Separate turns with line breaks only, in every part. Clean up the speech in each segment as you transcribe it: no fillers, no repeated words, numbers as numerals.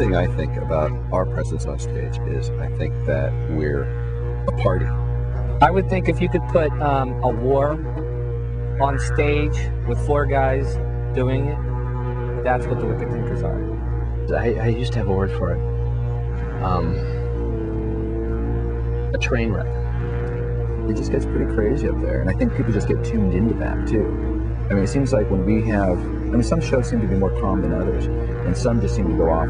thing I think about our presence on stage is I think that we're a party.
I would think if you could put a war on stage with 4 guys doing it, that's what the Wicked Thinkers are.
I used to have a word for it. A train wreck.
It just gets pretty crazy up there, and I think people just get tuned into that too. I mean, it seems like when we have, some shows seem to be more calm than others, and some just seem to go off.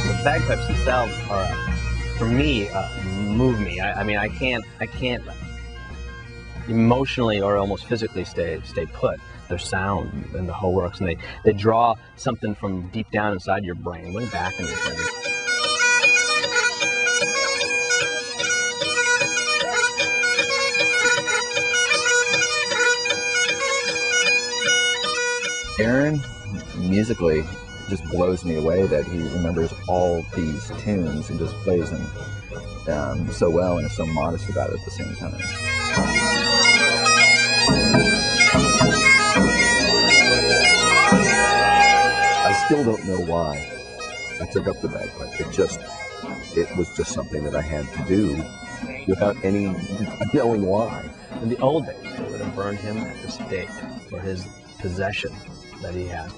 The bagpipes themselves are, for me, move me. I can't emotionally or almost physically stay put. Their sound and the whole works, and they draw something from deep down inside your brain, way back in the brain.
Aaron, musically, just blows me away that he remembers all these tunes and just plays them so well and is so modest about it at the same time.
I still don't know why I took up the bagpipe. It was just something that I had to do without any knowing why.
In the old days, they would have burned him at the stake for his possession that he had.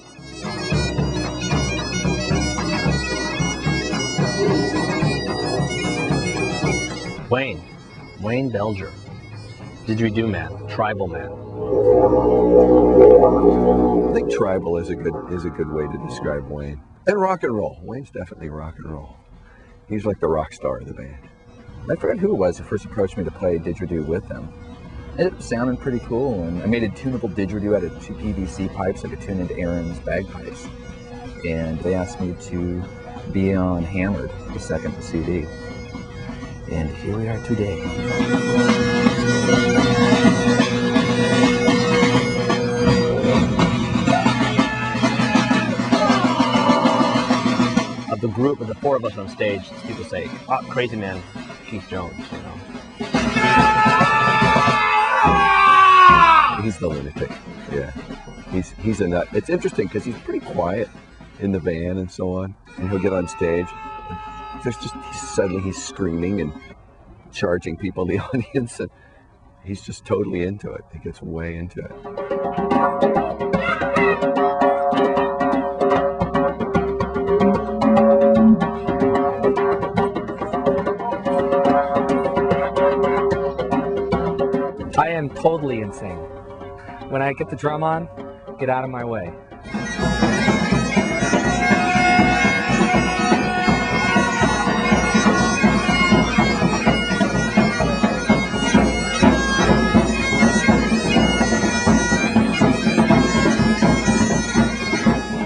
Wayne Belger, didgeridoo man, tribal man.
I think tribal is a good way to describe Wayne. And rock and roll. Wayne's definitely rock and roll. He's like the rock star of the band.
I forgot who it was who first approached me to play didgeridoo with them. It sounded pretty cool, and I made a tunable didgeridoo out of 2 PVC pipes I could tune into Aaron's bagpipes. And they asked me to be on Hammered, the second CD. And here we are today.
Of the group, of the 4 of us on stage, people say, "Oh, crazy man, Keith Jones," you know.
He's the lunatic. Yeah, he's a nut. It's interesting because he's pretty quiet in the van and so on, and he'll get on stage. Suddenly he's screaming and charging people in the audience, and he's just totally into it. He gets way into it.
I am totally insane. When I get the drum on, get out of my way.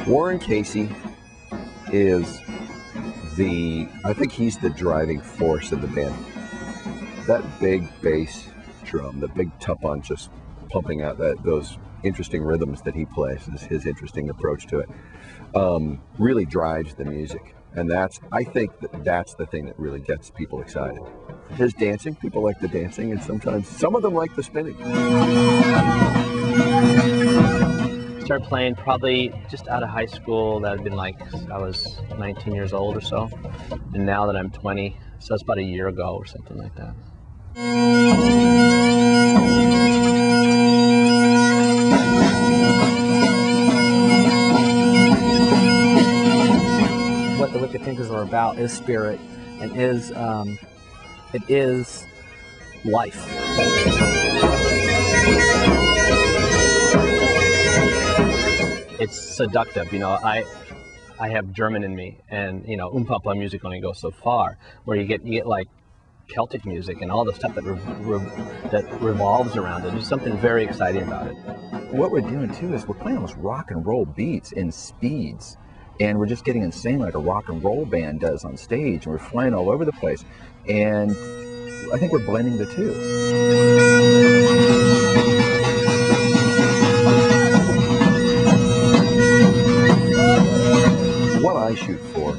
Warren Casey is I think he's the driving force of the band. That big bass drum, the big tup-on just pumping out those interesting rhythms that he plays, his interesting approach to it, really drives the music. And I think that's the thing that really gets people excited. His dancing, people like the dancing, and sometimes some of them like the spinning.
Started playing probably just out of high school. That had been like, I was 19 years old or so. And now that I'm 20, so it's about a year ago or something like that.
What the Wicked Thinkers are about is spirit, and it is life.
It's seductive, you know. I have German in me, and you know, Papa music only goes so far. Where you get like Celtic music and all the stuff that revolves around it. There's something very exciting about it.
What we're doing too is we're playing almost rock and roll beats in speeds, and we're just getting insane like a rock and roll band does on stage, and we're flying all over the place. And I think we're blending the two.
What I shoot for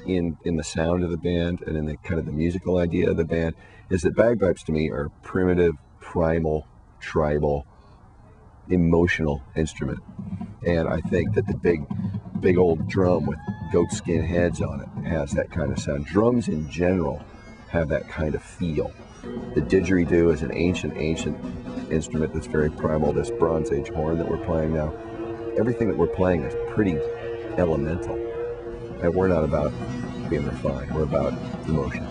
in the sound of the band and in the kind of the musical idea of the band is that bagpipes to me are a primitive, primal, tribal, emotional instrument. And I think that the big old drum with goatskin heads on it has that kind of sound. Drums in general have that kind of feel. The didgeridoo is an ancient instrument that's very primal. This Bronze Age horn that we're playing now, everything that we're playing is pretty elemental. And we're not about being refined, we're about emotion.